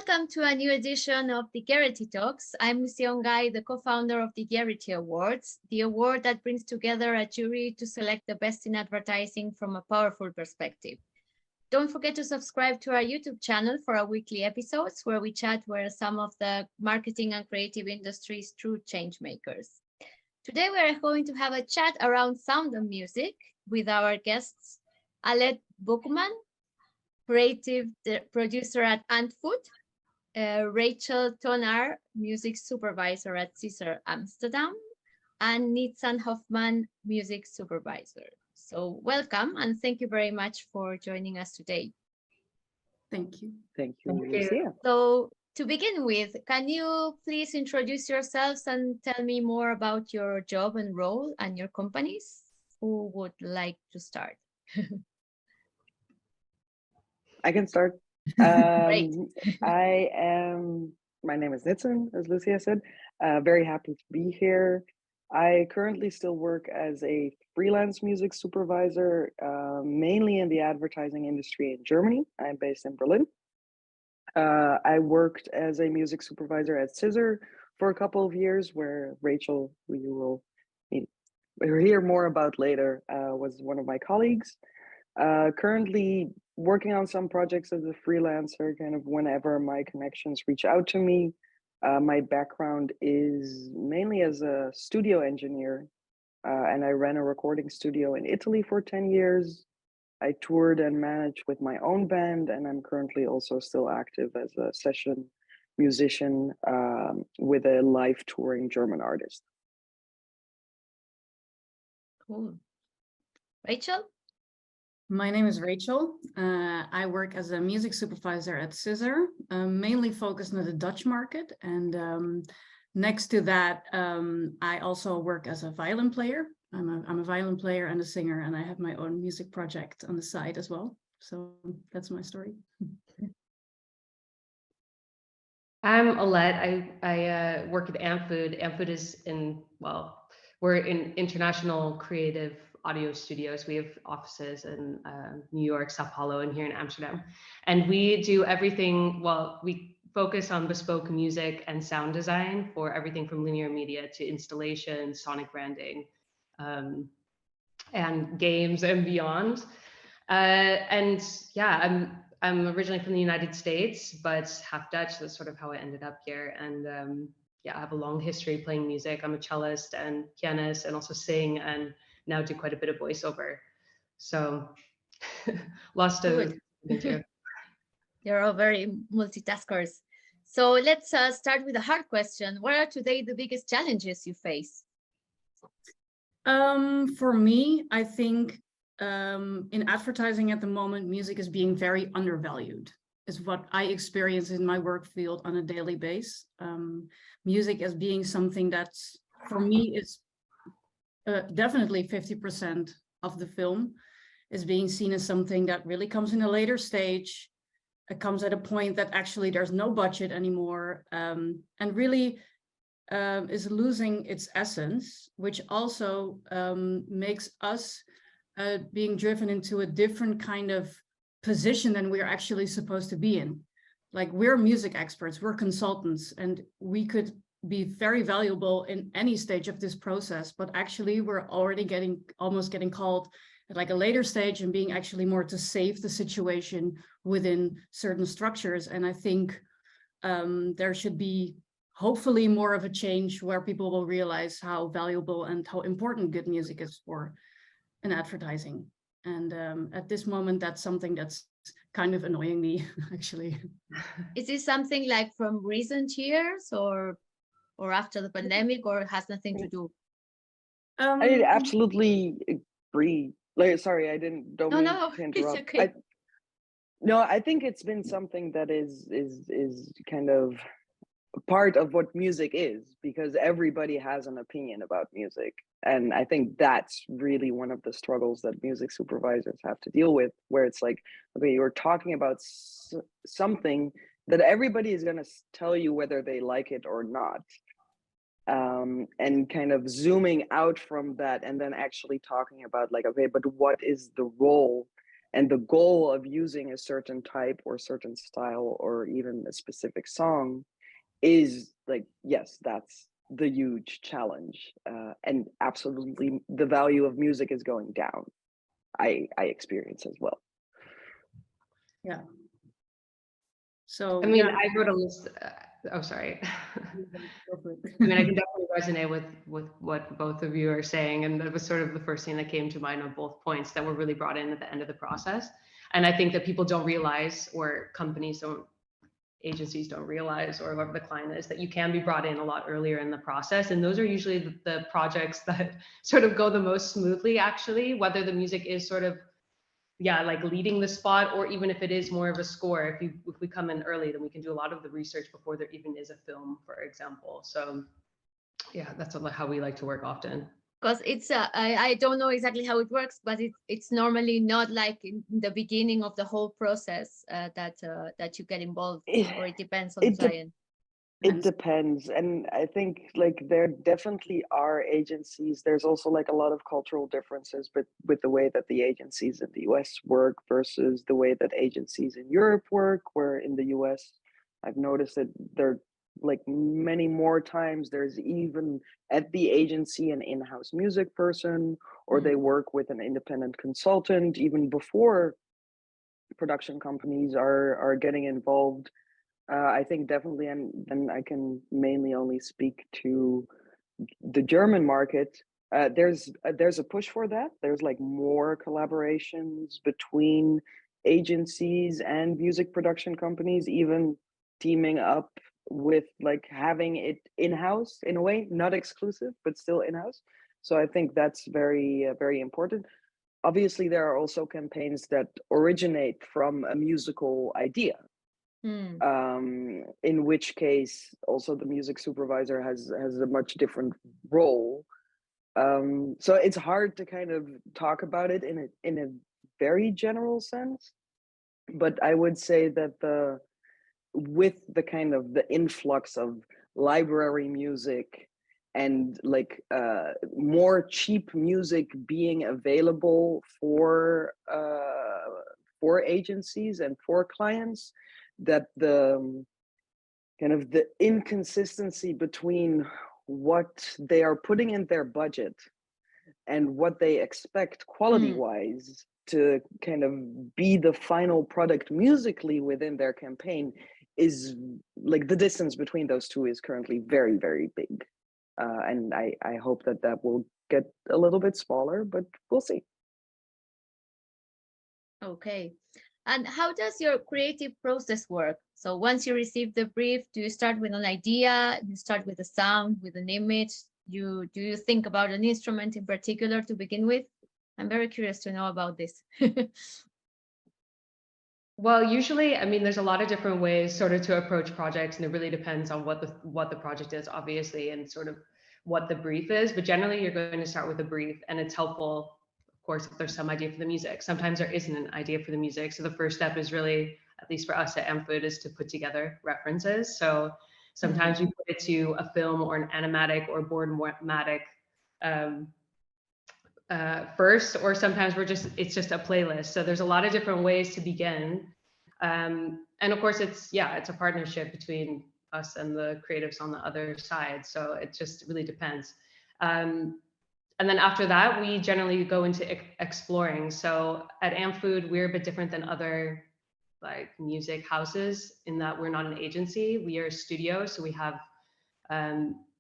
Welcome to a new edition of the Gerety Talks. I'm Siongai, the co-founder of the Gerety Awards, the award that brings together a jury to select the best in advertising from a powerful perspective. Don't forget to subscribe to our YouTube channel for our weekly episodes where we chat with some of the marketing and creative industry's true change makers. Today, we're going to have a chat around sound and music with our guests, Alette Boogman, creative producer at Antfood, Rachel Tauwnaar, music supervisor at Sizzer Amsterdam, and Nitzan Hoffmann, music supervisor. So welcome and thank you very much for joining us today. Thank you. Thank you, Lucia. So to begin with, can you please introduce yourselves and tell me more about your job and role and your companies? Who would like to start? I can start. Great. My name is Nitzan, as Lucia said. Very happy to be here. I currently still work as a freelance music supervisor, mainly in the advertising industry in Germany. I'm based in Berlin. I worked as a music supervisor at Sizzer for a couple of years, where Rachel, who you will hear more about later, was one of my colleagues. Currently working on some projects as a freelancer, kind of whenever my connections reach out to me. My background is mainly as a studio engineer, and I ran a recording studio in Italy for 10 years. I toured and managed with my own band, and I'm currently also still active as a session musician with a live touring German artist. Cool. Rachel? My name is Rachel. I work as a music supervisor at Sizzer, mainly focused on the Dutch market. And next to that, I also work as a violin player. I'm a violin player and a singer, and I have my own music project on the side as well. So that's my story. I'm Alette. I work at Antfood. Antfood is we're in international creative audio studios. We have offices in New York, São Paulo, and here in Amsterdam. And we do everything, we focus on bespoke music and sound design for everything from linear media to installation, sonic branding, and games and beyond. And yeah, I'm originally from the United States, but half Dutch. That's sort of how I ended up here. And yeah, I have a long history playing music. I'm a cellist and pianist and also sing and now do quite a bit of voiceover. So lots to into. You're all very multitaskers. So let's start with a hard question. What are today the biggest challenges you face? For me, I think in advertising at the moment, music is being very undervalued, is what I experience in my work field on a daily basis. Music as being something that's, for me, is definitely 50% of the film, is being seen as something that really comes in a later stage. It comes at a point that actually there's no budget anymore, and really is losing its essence, which also makes us being driven into a different kind of position than we're actually supposed to be in. Like, we're music experts, we're consultants, and we could be very valuable in any stage of this process, but actually we're already almost getting called at like a later stage and being actually more to save the situation within certain structures. And I think there should be hopefully more of a change where people will realize how valuable and how important good music is for an advertising. And at this moment, that's something that's kind of annoying me, actually. Is this something like from recent years or after the pandemic, or has nothing to do? I absolutely agree. Like, sorry, I don't mean to interrupt. It's okay. I think it's been something that is kind of part of what music is, because everybody has an opinion about music. And I think that's really one of the struggles that music supervisors have to deal with, where it's like, okay, you're talking about something that everybody is going to tell you whether they like it or not. And kind of zooming out from that and then actually talking about like, okay, but what is the role And the goal of using a certain type or certain style or even a specific song is like, yes, that's the huge challenge. And absolutely the value of music is going down. I experience as well. Yeah. So I mean, yeah. I wrote a list. Oh, sorry. Go for it. I mean, I can definitely resonate with what both of you are saying, and that was sort of the first thing that came to mind on both points that were really brought in at the end of the process. And I think that people don't realize, or companies don't, agencies don't realize, or whoever the client is, that you can be brought in a lot earlier in the process. And those are usually the projects that sort of go the most smoothly, actually, whether the music is sort of, yeah, like leading the spot, or even if it is more of a score. If we come in early, then we can do a lot of the research before there even is a film, for example. So yeah, that's how we like to work often. Because it's I don't know exactly how it works, but it's normally not like in the beginning of the whole process that you get involved, or it depends on the client. It depends. And I think like there definitely are agencies. There's also like a lot of cultural differences, but with the way that the agencies in the US work versus the way that agencies in Europe work, where in the US, I've noticed that there like many more times there's even at the agency an in-house music person, or they work with an independent consultant even before production companies are getting involved. I think definitely, and then I can mainly only speak to the German market. There's a push for that. There's like more collaborations between agencies and music production companies, even teaming up with like having it in-house in a way, not exclusive, but still in-house. So I think that's very important. Obviously, there are also campaigns that originate from a musical idea. In which case also the music supervisor has a much different role. So it's hard to kind of talk about it in a very general sense, but I would say that with the kind of the influx of library music and like more cheap music being available for agencies and for clients, that the kind of the inconsistency between what they are putting in their budget and what they expect quality wise to kind of be the final product musically within their campaign is like the distance between those two is currently very big. And I hope that will get a little bit smaller, but we'll see. Okay. And how does your creative process work? So once you receive the brief, do you start with an idea? You start with a sound, with an image? Do you think about an instrument in particular to begin with? I'm very curious to know about this. Well, usually, I mean, there's a lot of different ways sort of to approach projects, and it really depends on what the project is, obviously, and sort of what the brief is. But generally, you're going to start with a brief, and it's helpful, of course, if there's some idea for the music. Sometimes there isn't an idea for the music. So the first step is really, at least for us at Antfood, is to put together references. So sometimes we put it to a film or an animatic or boardmatic first, or sometimes it's just a playlist. So there's a lot of different ways to begin. And of course it's a partnership between us and the creatives on the other side. So it just really depends. And then after that, we generally go into exploring. So at Antfood, we're a bit different than other like music houses in that we're not an agency, we are a studio. So we have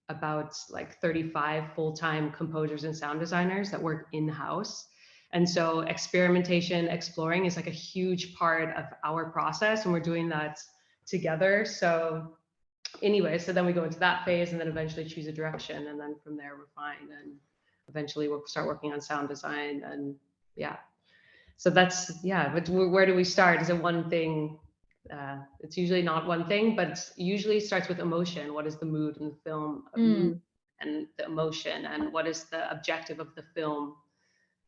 about like 35 full-time composers and sound designers that work in-house. And so experimentation, exploring is like a huge part of our process, and we're doing that together. So anyway, so then we go into that phase and then eventually choose a direction, and then from there refine, and eventually we'll start working on sound design. And yeah, so that's, but where do we start? Is it one thing? It's usually not one thing, but it usually starts with emotion. What is the mood in the film, and the emotion, and what is the objective of the film?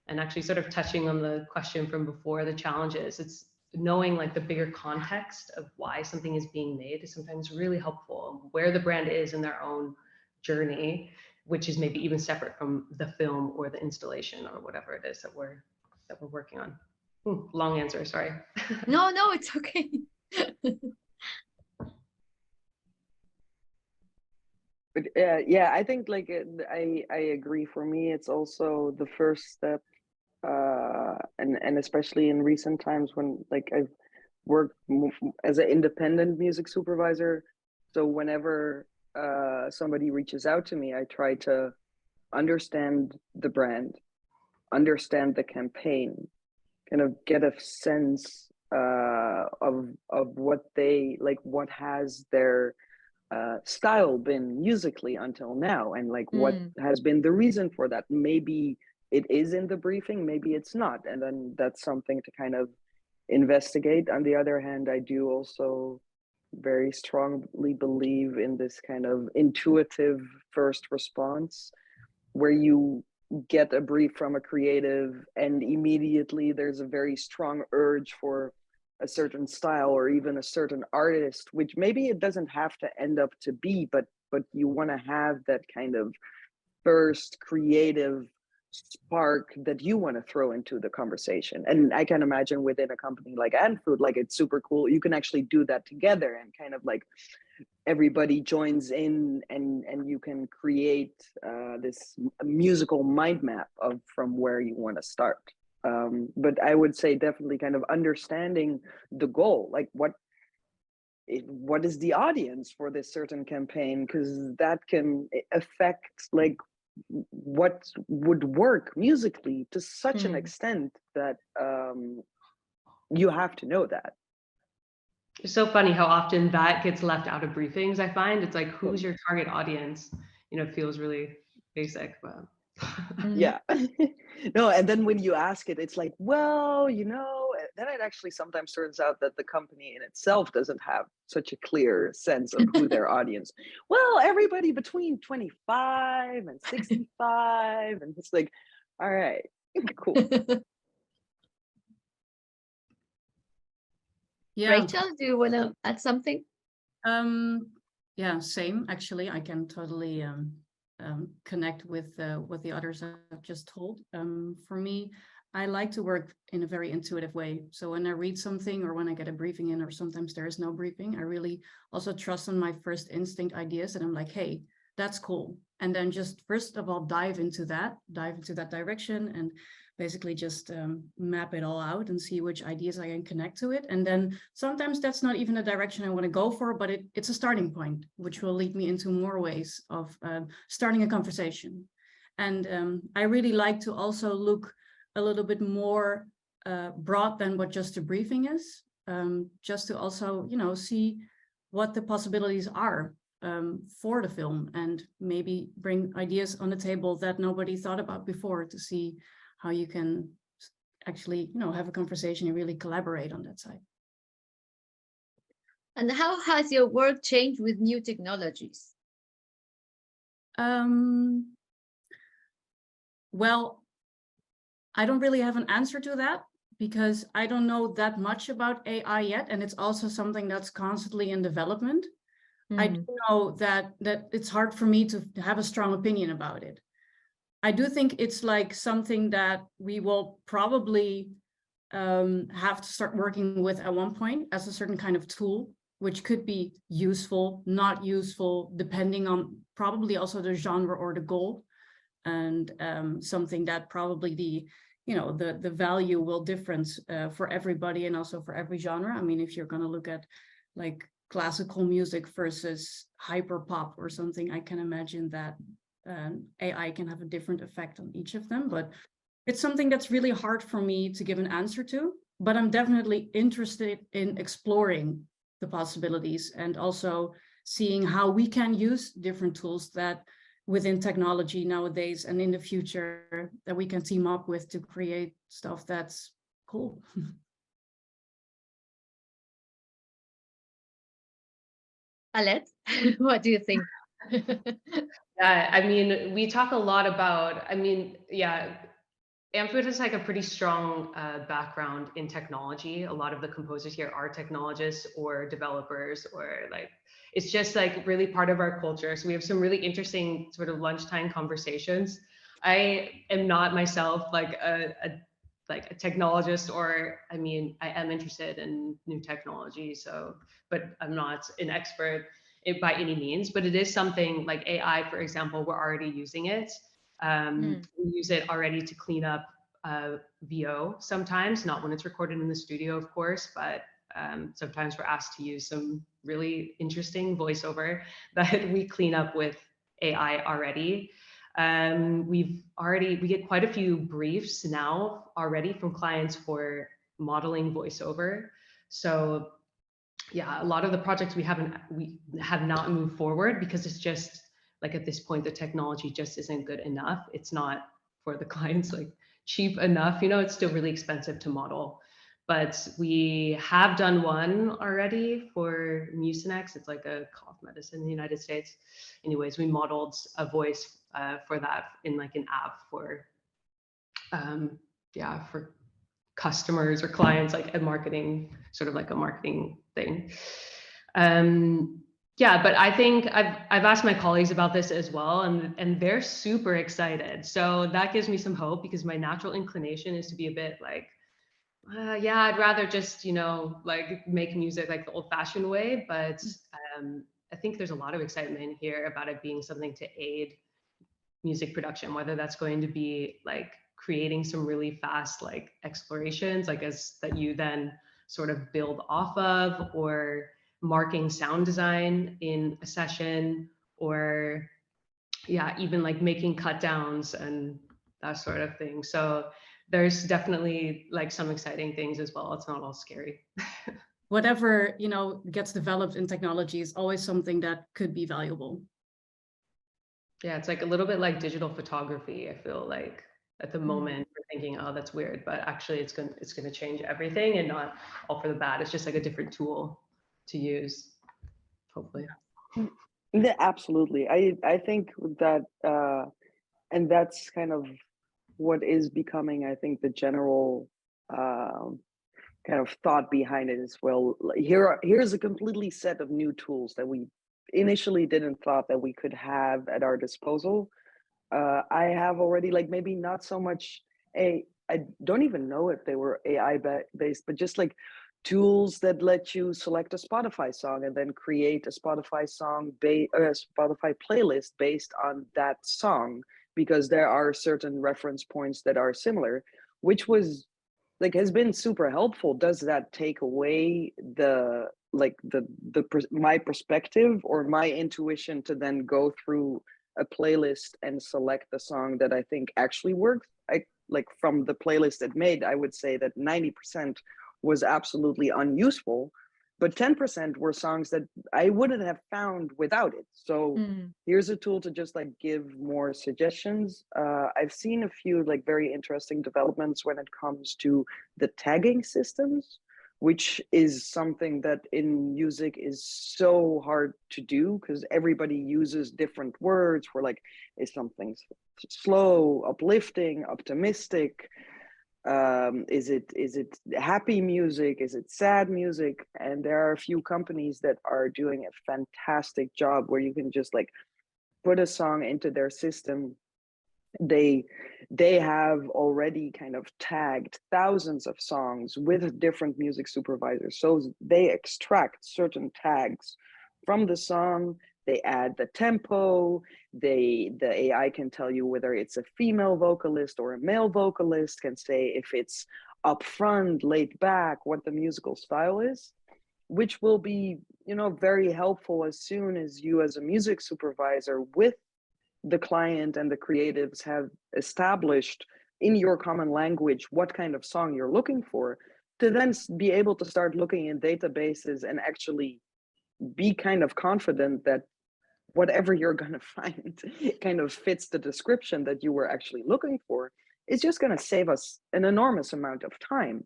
And actually sort of touching on the question from before, the challenges, it's knowing like the bigger context of why something is being made is sometimes really helpful, where the brand is in their own journey, which is maybe even separate from the film or the installation or whatever it is that we're working on. Long answer, sorry. No, it's okay. But yeah, I think like I agree. For me, it's also the first step, and especially in recent times when like I've worked as an independent music supervisor. So whenever somebody reaches out to me, I try to understand the brand, understand the campaign, kind of get a sense of what they like, what has their style been musically until now, and like what has been the reason for that. Maybe it is in the briefing, maybe it's not, and then that's something to kind of investigate. On the other hand, I do also very strongly believe in this kind of intuitive first response, where you get a brief from a creative and immediately there's a very strong urge for a certain style or even a certain artist, which maybe it doesn't have to end up to be, but you want to have that kind of first creative spark that you want to throw into the conversation. And I can imagine within a company like Antfood, like it's super cool, you can actually do that together and kind of like everybody joins in, and you can create this musical mind map of from where you want to start. But I would say definitely kind of understanding the goal, like what is the audience for this certain campaign, because that can affect like what would work musically to such an extent that you have to know that. It's so funny how often that gets left out of briefings. I find it's like, who's your target audience? You know, it feels really basic, but yeah. No, and then when you ask it, it's like, well, you know, then it actually sometimes turns out that the company in itself doesn't have such a clear sense of who their audience. Well, everybody between 25 and 65, and it's like, all right, cool. Yeah. Rachel, do you want to add something? Yeah, same. Actually, I can totally connect with what the others have just told. For me, I like to work in a very intuitive way. So when I read something or when I get a briefing in, or sometimes there is no briefing, I really also trust on my first instinct ideas, and I'm like, hey, that's cool. And then just first of all, dive into that direction, and basically just map it all out and see which ideas I can connect to it. And then sometimes that's not even the direction I want to go for, but it's a starting point, which will lead me into more ways of starting a conversation. And I really like to also look a little bit more broad than what just a briefing is, just to also, you know, see what the possibilities are for the film, and maybe bring ideas on the table that nobody thought about before, to see how you can actually, you know, have a conversation and really collaborate on that side. And how has your work changed with new technologies? Well, I don't really have an answer to that, because I don't know that much about AI yet, and it's also something that's constantly in development. I do know that it's hard for me to have a strong opinion about it. I do think it's like something that we will probably have to start working with at one point as a certain kind of tool, which could be useful, not useful, depending on probably also the genre or the goal, and something that probably the value will difference for everybody and also for every genre. I mean, if you're going to look at like classical music versus hyper pop or something, I can imagine that AI can have a different effect on each of them, but it's something that's really hard for me to give an answer to. But I'm definitely interested in exploring the possibilities, and also seeing how we can use different tools that within technology nowadays and in the future that we can team up with to create stuff that's cool. Alette, what do you think? Yeah, I mean, we talk a lot about, Antfood has like a pretty strong background in technology. A lot of the composers here are technologists or developers, or like, it's just like really part of our culture. So we have some really interesting sort of lunchtime conversations. I am not myself like like a technologist, or I mean, I am interested in new technology, so, but I'm not an expert by any means, but it is something like AI, for example, we're already using it. We use it already to clean up VO sometimes, not when it's recorded in the studio, of course, but sometimes we're asked to use some really interesting voiceover that we clean up with AI already. We get quite a few briefs now already from clients for modeling voiceover. So yeah, a lot of the projects we have not moved forward because it's just like at this point, the technology just isn't good enough. It's not for the clients like cheap enough, you know, it's still really expensive to model. But we have done one already for Mucinex. It's like a cough medicine in the United States. Anyways, we modeled a voice for that in like an app for, for customers or clients, like a marketing, sort of like a marketing thing. But I think I've asked my colleagues about this as well, and they're super excited. So that gives me some hope, because my natural inclination is to be a bit like, I'd rather just, you know, like make music like the old-fashioned way. But I think there's a lot of excitement here about it being something to aid music production, whether that's going to be like creating some really fast like explorations, like as that you then sort of build off of, or marking sound design in a session, or even like making cut downs and that sort of thing. So there's definitely like some exciting things as well. It's not all scary. Whatever, you know, gets developed in technology is always something that could be valuable. Yeah, it's like a little bit like digital photography. I feel like at the moment we're thinking, oh, that's weird, but actually it's gonna change everything, and not all for the bad. It's just like a different tool to use, hopefully. Yeah, absolutely. I think that and that's kind of what is becoming, I think, the general kind of thought behind it as well. Here's a completely set of new tools that we initially didn't thought that we could have at our disposal. I have already, like, maybe not so much I don't even know if they were AI based, but just like tools that let you select a Spotify song and then create a Spotify Spotify playlist based on that song, because there are certain reference points that are similar, which was like has been super helpful. Does that take away the my perspective or my intuition to then go through a playlist and select the song that I think actually works? I like, from the playlist it made, I would say that 90% was absolutely unuseful, but 10% were songs that I wouldn't have found without it. So here's a tool to just like give more suggestions. I've seen a few like very interesting developments when it comes to the tagging systems, which is something that in music is so hard to do because everybody uses different words for like, is something slow, uplifting, optimistic? Is it happy music? Is it sad music? And there are a few companies that are doing a fantastic job where you can just like put a song into their system. They have already kind of tagged thousands of songs with different music supervisors. So they extract certain tags from the song. They add the tempo. The AI can tell you whether it's a female vocalist or a male vocalist, can say if it's upfront, laid back, what the musical style is, which will be, you know, very helpful as soon as you as a music supervisor with the client and the creatives have established in your common language what kind of song you're looking for, to then be able to start looking in databases and actually be kind of confident that whatever you're going to find kind of fits the description that you were actually looking for. It's just going to save us an enormous amount of time.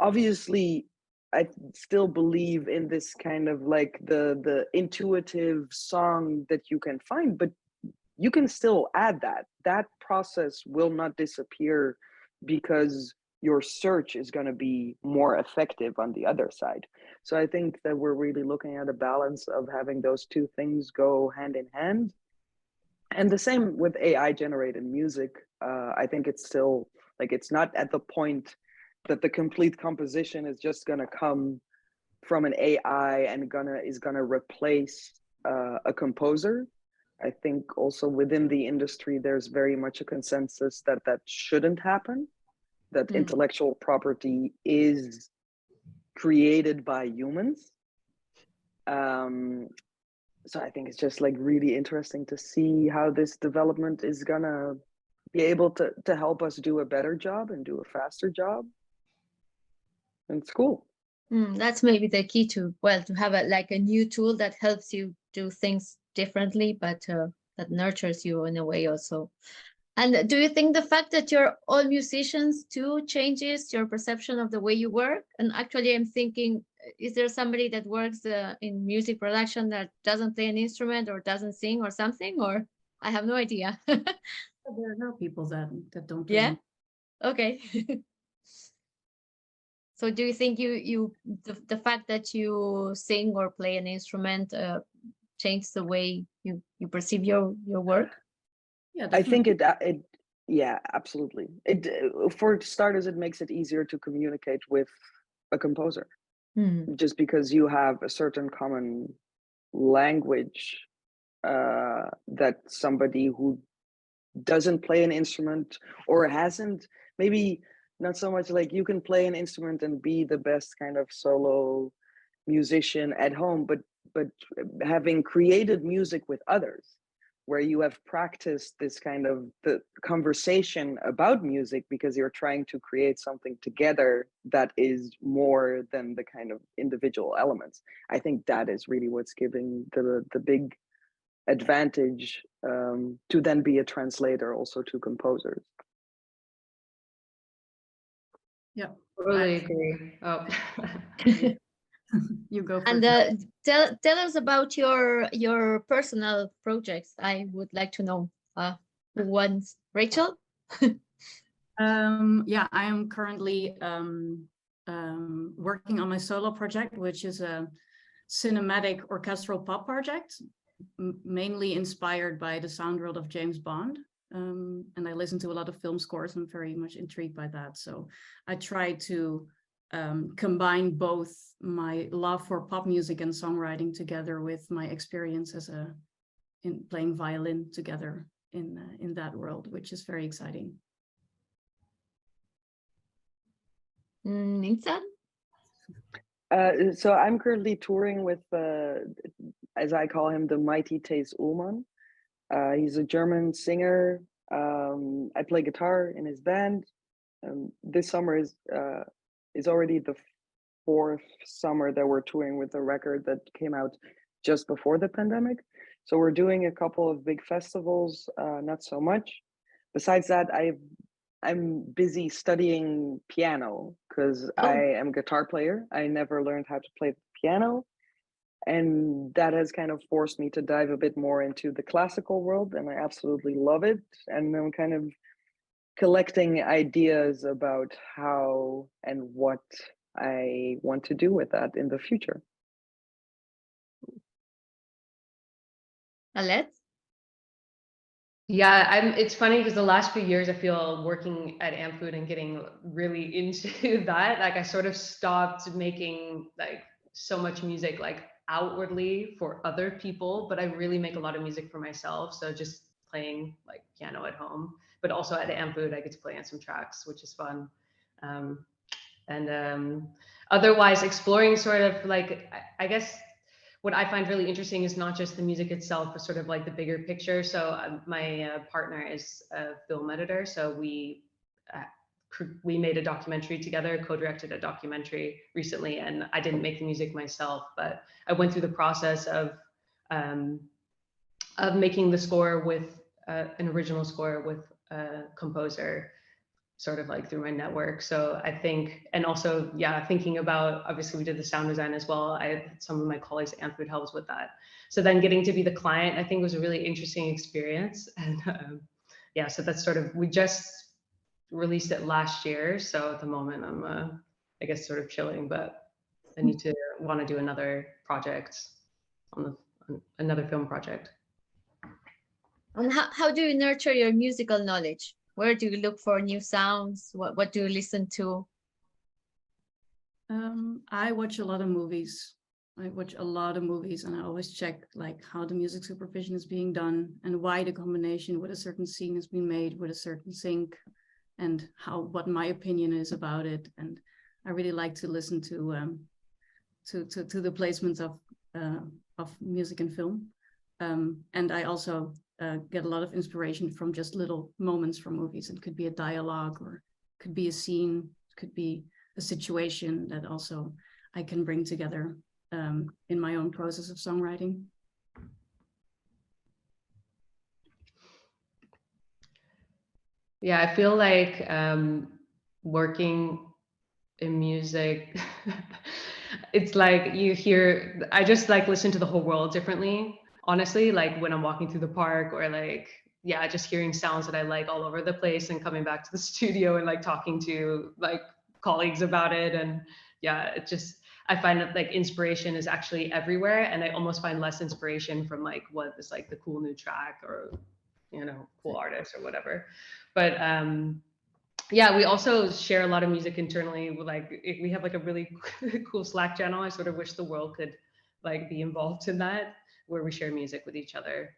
Obviously, I still believe in this kind of like the intuitive song that you can find, but you can still add that process will not disappear because your search is going to be more effective on the other side. So I think that we're really looking at a balance of having those two things go hand in hand. And the same with AI generated music. I think it's still Like it's not at the point that the complete composition is just gonna come from an AI and is gonna replace a composer. I think also within the industry, there's very much a consensus that that shouldn't happen, that intellectual property is created by humans. So I think it's just like really interesting to see how this development is gonna be able to help us do a better job and do a faster job. And it's cool. That's maybe the key to, well, to have like a new tool that helps you do things differently, but that nurtures you in a way also. And do you think the fact that you're all musicians too changes your perception of the way you work? And actually, I'm thinking, is there somebody that works in music production that doesn't play an instrument or doesn't sing or something? Or I have no idea. There are people that don't. Yeah. Okay. So do you think the fact that you sing or play an instrument changes the way you perceive your work? Yeah, I definitely. think yeah, absolutely. For starters, it makes it easier to communicate with a composer, just because you have a certain common language that somebody who doesn't play an instrument or hasn't, maybe not so much like you can play an instrument and be the best kind of solo musician at home, but having created music with others, where you have practiced this kind of the conversation about music because you're trying to create something together that is more than the kind of individual elements. I think that is really what's giving the big advantage to then be a translator also to composers. Yeah, Totally agree. Oh. You go And first. tell us about your personal projects. I would like to know who wants. Rachel? Yeah, I am currently working on my solo project, which is a cinematic orchestral pop project, mainly inspired by the sound world of James Bond. And I listen to a lot of film scores. I'm very much intrigued by that. So I try to combine both my love for pop music and songwriting together with my experience in playing violin together in that world, which is very exciting. Nitzan? So I'm currently touring with, as I call him, the mighty Tauwnaar. He's a German singer. I play guitar in his band. This summer is already the fourth summer that we're touring with a record that came out just before the pandemic. So we're doing a couple of big festivals, not so much. Besides that, I'm busy studying piano because I am a guitar player. I never learned how to play the piano. And that has kind of forced me to dive a bit more into the classical world, and I absolutely love it. And I'm kind of collecting ideas about how and what I want to do with that in the future. Alette? Yeah, it's funny because the last few years I feel working at Antfood and getting really into that, like I sort of stopped making like so much music like outwardly for other people, but I really make a lot of music for myself. So just playing like piano at home, but also at Antfood I get to play on some tracks, which is fun. Otherwise exploring sort of like, I guess what I find really interesting is not just the music itself, but sort of like the bigger picture. So my partner is a film editor. So we made a documentary together, co-directed a documentary recently, and I didn't make the music myself, but I went through the process of making the score with an original score with a composer, sort of like through my network. So I think, and also, yeah, thinking about, obviously we did the sound design as well. I had some of my colleagues at Antfood helps with that. So then getting to be the client, I think was a really interesting experience. And yeah, so that's sort of, we just released it last year. So at the moment I'm, I guess, sort of chilling, but I need to want to do another project on another film project. And how do you nurture your musical knowledge? Where do you look for new sounds? What do you listen to? I watch a lot of movies. I watch a lot of movies, and I always check like how the music supervision is being done and why the combination with a certain scene has been made with a certain sync, and what my opinion is about it. And I really like to listen to the placements of music and film. And I also get a lot of inspiration from just little moments from movies. It could be a dialogue, or it could be a scene, it could be a situation that also I can bring together in my own process of songwriting. Yeah, I feel like working in music, it's like I just like listen to the whole world differently, honestly, like when I'm walking through the park, or like, yeah, just hearing sounds that I like all over the place and coming back to the studio and like talking to like colleagues about it. And yeah, I find that like inspiration is actually everywhere, and I almost find less inspiration from like what is like the cool new track, or cool artist or whatever. But yeah, we also share a lot of music internally. We have like a really cool Slack channel. I sort of wish the world could like be involved in that, where we share music with each other,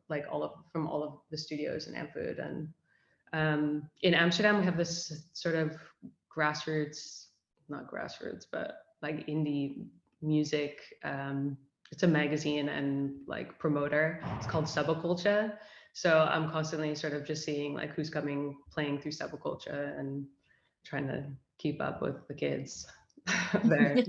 like from all of the studios in Antfood. And in Amsterdam, we have this sort of not grassroots, but like indie music. It's a magazine and like promoter. It's called Subculture. So I'm constantly sort of just seeing like who's playing through Subculture and trying to keep up with the kids there.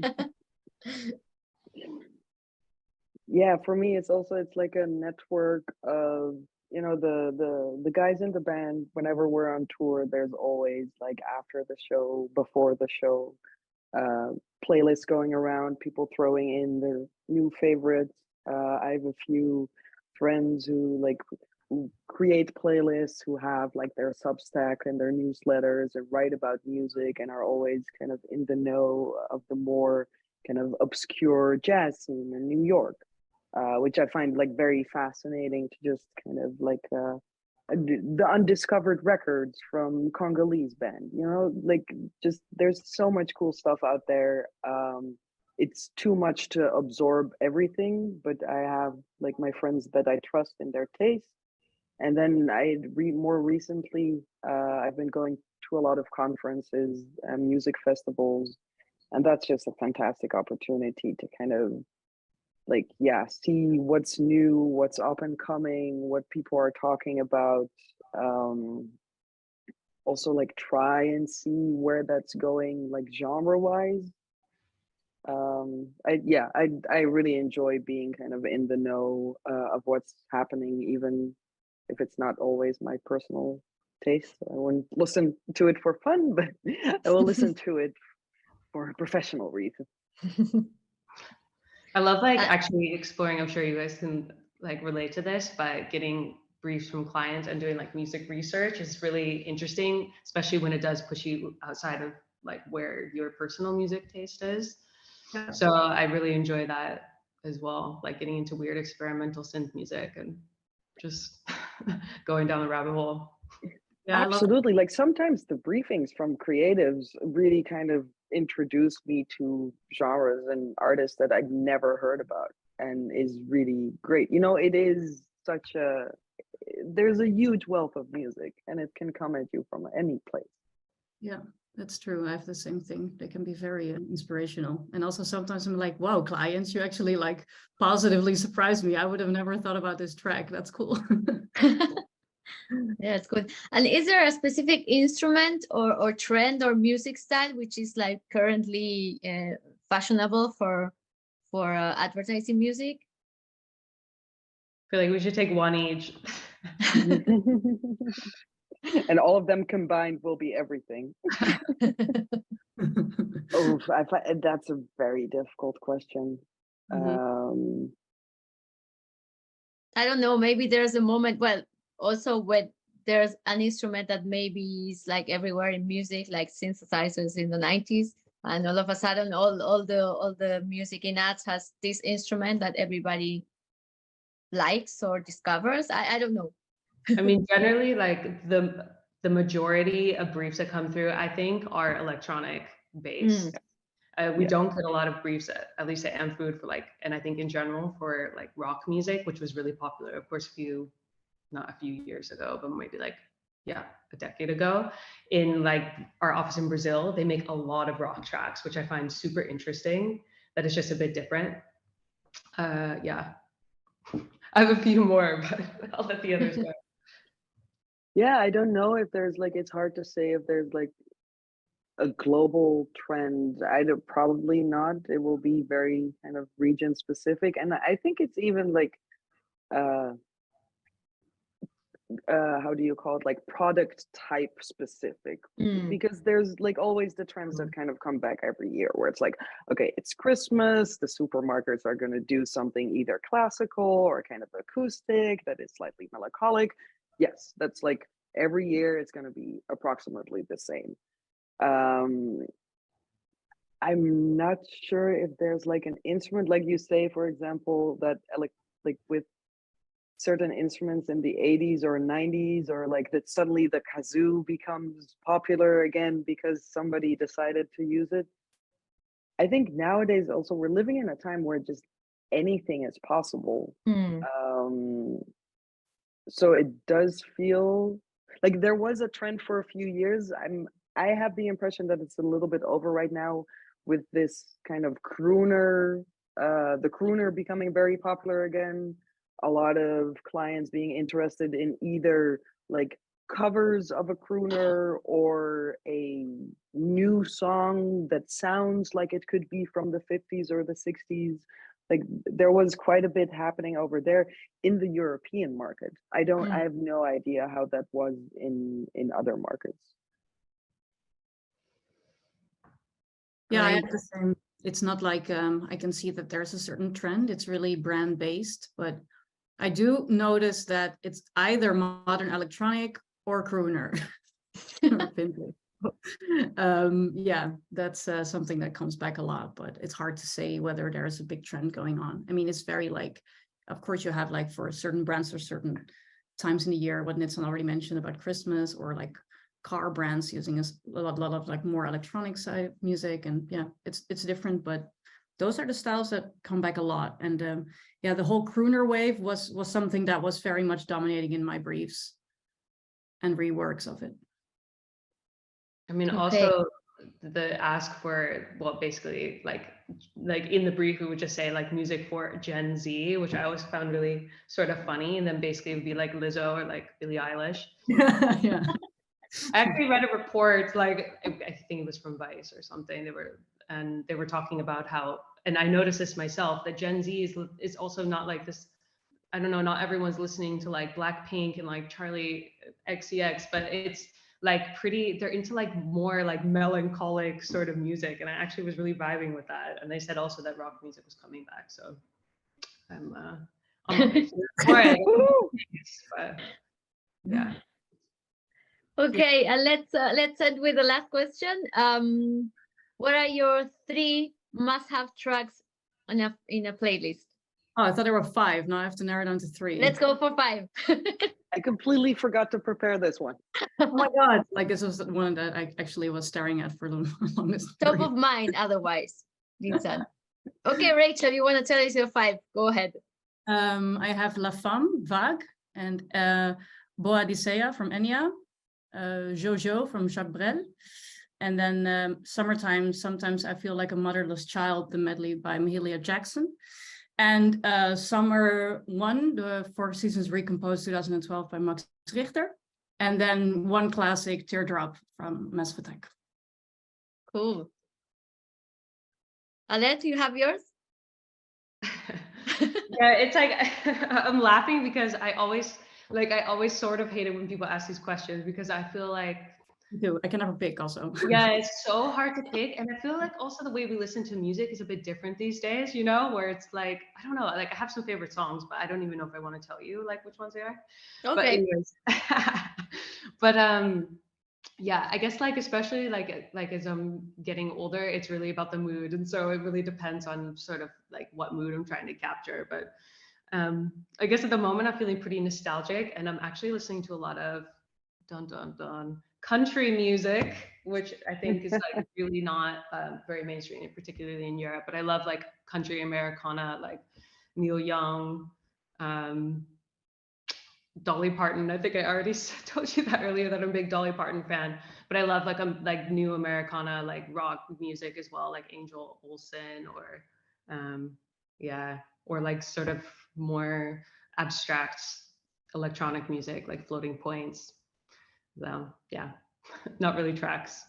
Yeah, for me, it's like a network of, the guys in the band. Whenever we're on tour, there's always like after the show, before the show, playlists going around, people throwing in their new favorites. I have a few friends who create playlists, who have like their Substack and their newsletters and write about music, and are always kind of in the know of the more kind of obscure jazz scene in New York, which I find like very fascinating, to just kind of like the undiscovered records from Congolese band, like just there's so much cool stuff out there. It's too much to absorb everything, but I have like my friends that I trust in their taste. And then more recently, I've been going to a lot of conferences and music festivals, and that's just a fantastic opportunity to kind of see what's new, what's up and coming, what people are talking about. Also like try and see where that's going, like genre wise. I really enjoy being kind of in the know of what's happening, even if it's not always my personal taste. I wouldn't listen to it for fun, but I will listen to it for a professional reason. I love actually exploring. I'm sure you guys can like relate to this, but getting briefs from clients and doing like music research is really interesting, especially when it does push you outside of like where your personal music taste is. Yeah. So I really enjoy that as well, like getting into weird experimental synth music and just going down the rabbit hole. Yeah, absolutely. Like sometimes the briefings from creatives really kind of introduce me to genres and artists that I'd never heard about, and is really great. It is there's a huge wealth of music, and it can come at you from any place. Yeah, that's true. I have the same thing. They can be very inspirational. And also sometimes I'm like, wow, clients, you actually like positively surprised me. I would have never thought about this track. That's cool. Yeah, it's good. And is there a specific instrument or trend or music style which is like currently fashionable for advertising music? I feel like we should take one each. And all of them combined will be everything. Oh, that's a very difficult question. Mm-hmm. I don't know. Maybe there's a moment. Well, also when there's an instrument that maybe is like everywhere in music, like synthesizers in the 90s, and all of a sudden all the music in ads has this instrument that everybody likes or discovers. I don't know. I mean, generally, like the the majority of briefs that come through, I think, are electronic based. We don't get a lot of briefs, at least at Antfood, for like, and I think in general for like rock music, which was really popular, of course, not a few years ago, but maybe like, yeah, a decade ago. In like our office in Brazil, they make a lot of rock tracks, which I find super interesting. That is just a bit different. Yeah, I have a few more, but I'll let the others go. Yeah, I don't know if there's like, it's hard to say if there's like a global trend. Probably not. It will be very kind of region specific. And I think it's even like, how do you call it, like product type specific, because there's like always the trends that kind of come back every year where it's like, okay, it's Christmas, the supermarkets are going to do something either classical or kind of acoustic that is slightly melancholic. Yes, that's like every year it's going to be approximately the same. I'm not sure if there's like an instrument, like you say, for example, that like with certain instruments in the 80s or 90s, or like that suddenly the kazoo becomes popular again because somebody decided to use it. I think nowadays also we're living in a time where just anything is possible. So it does feel like there was a trend for a few years. I have the impression that it's a little bit over right now with this kind of crooner, the crooner becoming very popular again. A lot of clients being interested in either like covers of a crooner or a new song that sounds like it could be from the 50s or the 60s. Like there was quite a bit happening over there in the European market. I have no idea how that was in other markets. Yeah, I have the same. It's not like I can see that there's a certain trend. It's really brand based, but I do notice that it's either modern electronic or crooner. Yeah, that's something that comes back a lot, but it's hard to say whether there's a big trend going on. I mean, it's very like, of course you have like for certain brands or certain times in the year, what Nitzan already mentioned about Christmas, or like car brands using a lot of like more electronic side music. And yeah, it's different, but those are the styles that come back a lot. And yeah, the whole crooner wave was something that was very much dominating in my briefs and reworks of it. I mean, also the ask for, well, basically like in the brief, we would just say like music for Gen Z, which I always found really sort of funny. And then basically it would be like Lizzo or like Billie Eilish. Yeah. I actually read a report, like I think it was from Vice or something. They were talking about how, and I noticed this myself, that Gen Z is also not like this. I don't know, not everyone's listening to like Blackpink and like Charlie XCX, but it's like they're into like more like melancholic sort of music. And I actually was really vibing with that. And they said also that rock music was coming back. So I'm for it. But yeah. Okay, let's end with the last question. What are your 3 must-have tracks in a playlist? Oh, I thought there were 5. Now I have to narrow down to 3. Let's go for 5. I completely forgot to prepare this one. Oh my God. Like this was the one that I actually was staring at for the longest. Top of mind otherwise, Nitzan. Okay, Rachel, you want to tell us your 5? Go ahead. I have La Femme, Vague, and Boadicea from Enya, Jojo from Jacques Brel, and then Summertime, Sometimes I Feel Like a Motherless Child, the medley by Mahalia Jackson, and Summer 1, the 4 Seasons Recomposed 2012 by Max Richter, and then one classic, Teardrop from Massive Attack. Cool. Alette, you have yours? Yeah, it's like I'm laughing because I always sort of hate it when people ask these questions, because I feel like I can never pick also. Yeah, it's so hard to pick. And I feel like also the way we listen to music is a bit different these days, you know, where it's like, I don't know, like I have some favorite songs, but I don't even know if I want to tell you like which ones they are. Okay. But anyways, but yeah, I guess like especially like as I'm getting older, it's really about the mood. And so it really depends on sort of like what mood I'm trying to capture. But I guess at the moment I'm feeling pretty nostalgic, and I'm actually listening to a lot of country music, which I think is like really not very mainstream, particularly in Europe. But I love like country Americana, like Neil Young, Dolly Parton. I think I already told you that earlier, that I'm a big Dolly Parton fan. But I love like new Americana, like rock music as well, like Angel Olsen, or or like sort of more abstract electronic music, like Floating Points. So yeah, not really tracks.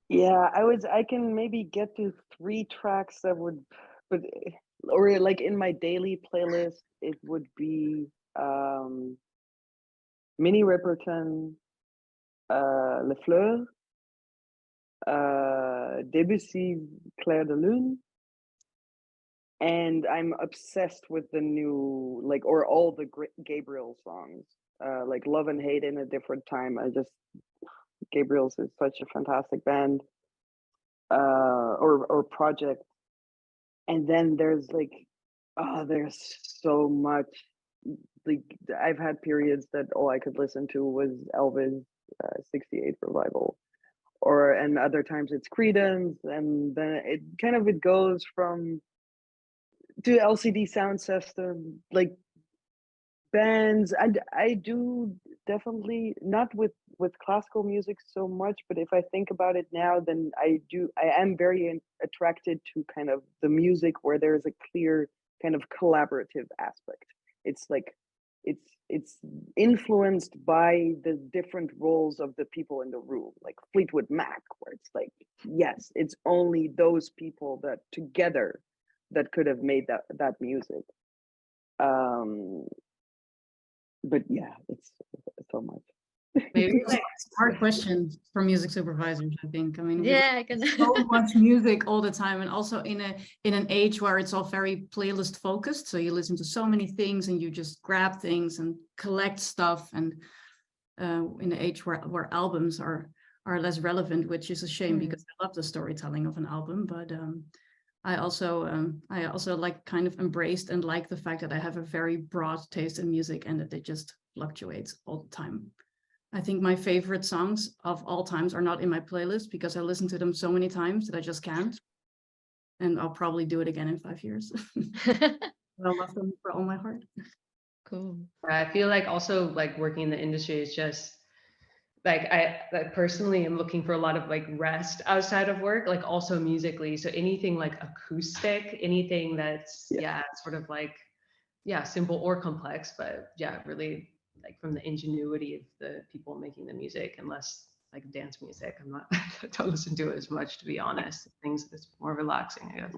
Yeah, I can maybe get to 3 tracks that would, but or like in my daily playlist, it would be Minnie Riperton, Le Fleur, Debussy, Clair de Lune, and I'm obsessed with the new, like, or all the Gabriel songs, like Love and Hate in a Different Time. Gabriel's is such a fantastic band, or project. And then there's like, there's so much. Like, I've had periods that all I could listen to was Elvis, 68 Revival, and other times it's Creedence, and then it goes from to LCD Sound System, like bands. I do definitely not with classical music so much, but if I think about it now, then I am very attracted to kind of the music where there's a clear kind of collaborative aspect. It's like it's influenced by the different roles of the people in the room, like Fleetwood Mac, where it's like, yes, it's only those people that together that could have made that music. But yeah, it's so much. Maybe it's a hard question for music supervisors, I think. I mean, Yeah, I can. so much music all the time, and also in an age where it's all very playlist focused. So you listen to so many things and you just grab things and collect stuff. And in an age where albums are less relevant, which is a shame because I love the storytelling of an album. But I also like kind of embraced and like the fact that I have a very broad taste in music and that it just fluctuates all the time. I think my favorite songs of all times are not in my playlist because I listen to them so many times that I just can't. And I'll probably do it again in 5 years. I love them for all my heart. Cool. I feel like also like working in the industry is just like I personally am looking for a lot of like rest outside of work, like also musically. So anything like acoustic, anything that's sort of like simple or complex, but really like from the ingenuity of the people making the music, and less like dance music. I don't listen to it as much, to be honest. Things that's more relaxing, I guess.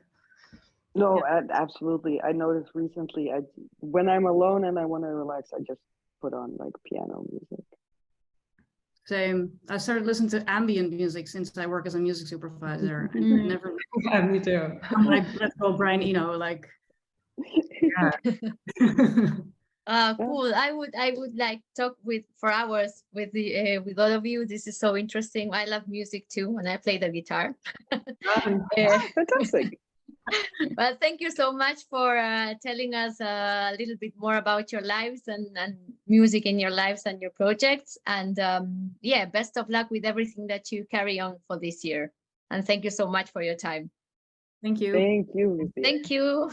No, absolutely. I noticed recently, when I'm alone and I want to relax, I just put on like piano music. Same. I started listening to ambient music since I work as a music supervisor, and never. Yeah, me too. I'm like, let's go, Brian Eno, like. Cool. I would like talk for hours with all of you. This is so interesting. I love music too, and I play the guitar. Fantastic. Well, thank you so much for telling us a little bit more about your lives and music in your lives and your projects. And best of luck with everything that you carry on for this year. And thank you so much for your time. Thank you. Thank you, Lucia. Thank you.